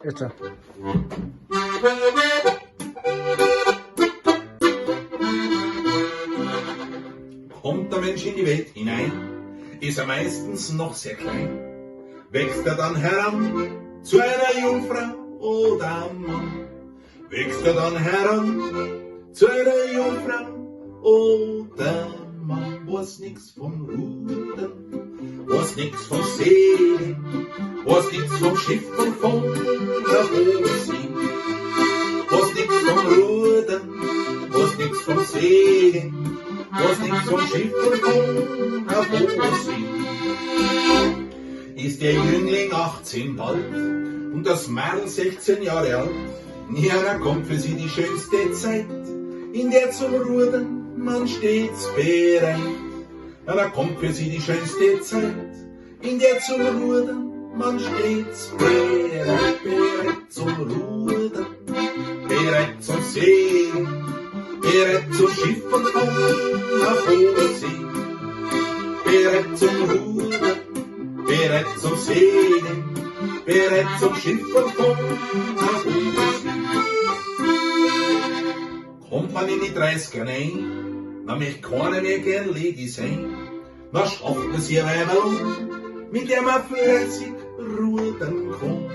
Jetzt. Kommt der Mensch in die Welt hinein, ist er meistens noch sehr klein. Wächst er dann heran zu einer Jungfrau oder Mann? Wächst er dann heran zu einer Jungfrau oder Mann? Was nix vom Rudern, was nix vom Segeln, was nix vom Schiff und von der hohen See. Was nix vom Rudern, was nix vom Segeln, was nix vom Schiff und von der hohen See. Ist der Jüngling 18 bald und das Mädel 16 Jahre alt, ja, da kommt für sie die schönste Zeit, in der zum Rudern man stets bereit. Ja, da kommt für sie die schönste Zeit, in der zum Rudern man stets bereit. Bereit zum Rudern, bereit zum Segeln, bereit zum Schiff und von der hohen See. Bereit zum Rudern, bereit zum Segeln, bereit zum Schiff und von der hohen See. Kommt man in die 30er rein, dann möchte keiner mehr gern Lady sein. Dann schafft man sich ein Weiberl, mit dem man fleißig rudern kann.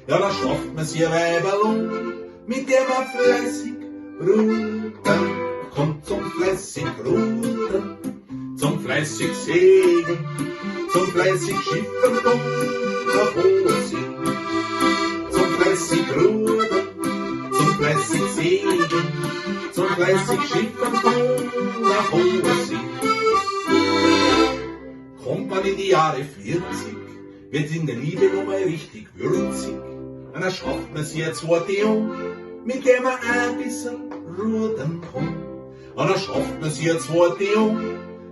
Ja, dann schafft man sich ein Weiberl, mit dem man fleißig rudern kann. Zum fleißig rudern, zum fleißig segeln, zum fleißig schiffern von der hohen See. Zum fleißig rudern, zum fleißig segeln, zum fleißig schiffern von der hohen See. Kommt man in die Jahre 40, wird in der Liebe nochmal richtig würzig. Und dann schafft man sich ein zweites Jahr, mit dem man ein bisschen rudern kann. Und dann schafft man sich ein zweites Jahr,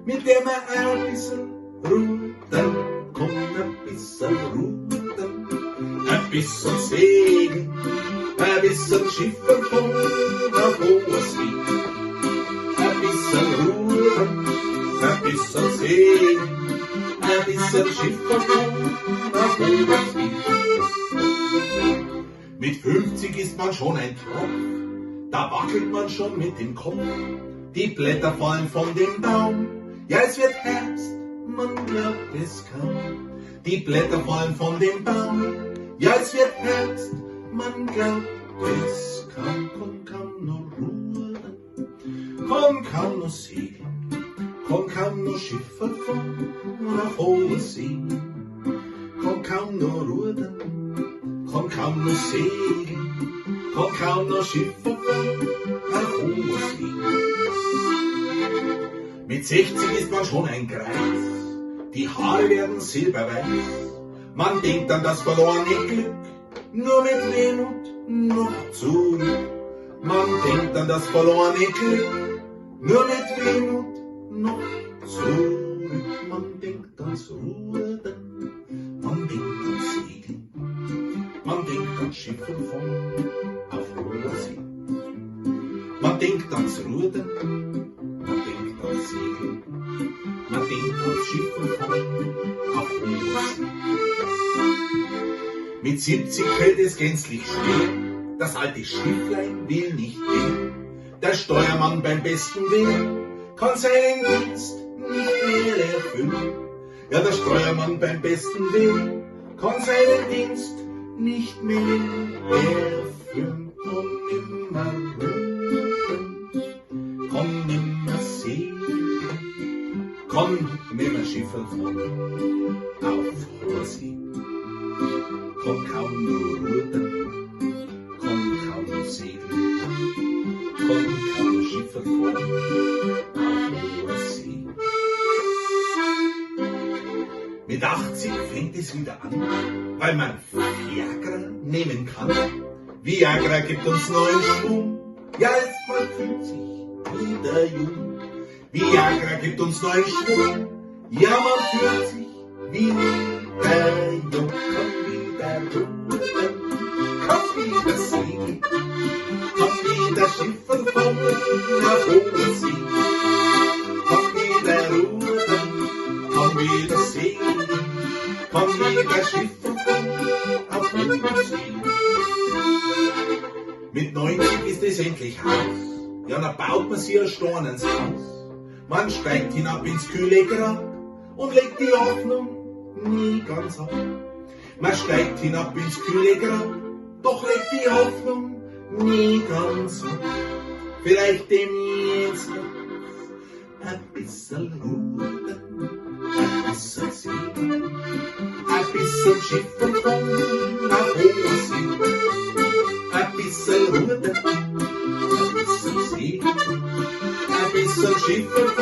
mit dem man ein bisschen rudern kann. Ein bisschen rudern, ein bisschen segeln, ein bisschen schiffern von der hohen See. Ein bisschen rudern, ein bisschen segeln, ein bisschen schiffern von der hohen See. Mit 50 ist man schon ein Tropf, da wackelt man schon mit dem Kopf. Die Blätter fallen von dem Baum, ja, es wird Herbst, man glaubt es kaum. Die Blätter fallen von dem Baum, ja, es wird Herbst, man glaubt es kaum. Komm, kaum nur rudern, komm, kaum nur segeln, komm, kaum nur schiffern von der hohen See. Komm, kaum nur rudern, komm, kaum nur segeln, komm, kaum nur schiffern von der hohen See. Mit 60 ist man schon ein Greis, die Haare werden silberweiß. Man denkt an das verlorene Glück, nur mit Wehmut noch zurück. Man denkt an das verlorene Glück, nur mit Wehmut noch zurück. Man denkt ans Rudern, man denkt ans Segeln, man denkt ans Schiffen von auf hoher See. Man denkt ans Rudern, man denkt ans Segeln, man denkt ans Schiffen von auf hoher See. Mit 70 fällt es gänzlich schwer, das alte Schifflein will nicht gehen. Der Steuermann beim besten Willen kann seinen Dienst nicht mehr erfüllen. Ja, der Steuermann beim besten Willen kann seinen Dienst nicht mehr erfüllen. Komm nimmer rudern, komm nimmer segeln, komm nimmer Schiffern von auf hoher See. Komm kaum nur rudern, komm kaum nur segeln, komm kaum nur Schiffern von auf hoher See. Mit 80 fängt es wieder an, weil man Viagra nehmen kann. Viagra gibt uns neuen Schwung, ja, man fühlt sich wieder jung. Viagra gibt uns neuen Schwung, ja, man fühlt sich wieder jung. Komm wieder rudern, komm wieder segeln, komm wieder schiffern von der hohen See. Komm wieder rudern, komm wieder segeln, komm wieder schiffern von der hohen See. Spiel. Mit 90 ist es endlich Haus, ja, dann baut man sich ein Stein ins Haus. Man steigt hinab ins kühle Grab und legt die Hoffnung nie ganz ab. Man steigt hinab ins kühle Grab, doch legt die Hoffnung nie ganz ab. Vielleicht dem jetzt ein bisschen Ruhe, ein bisschen See, ein bisschen Schiff und Funk nach hoher See. Ein bisschen Ruhe, ein bisschen See, ein bisschen Schiff und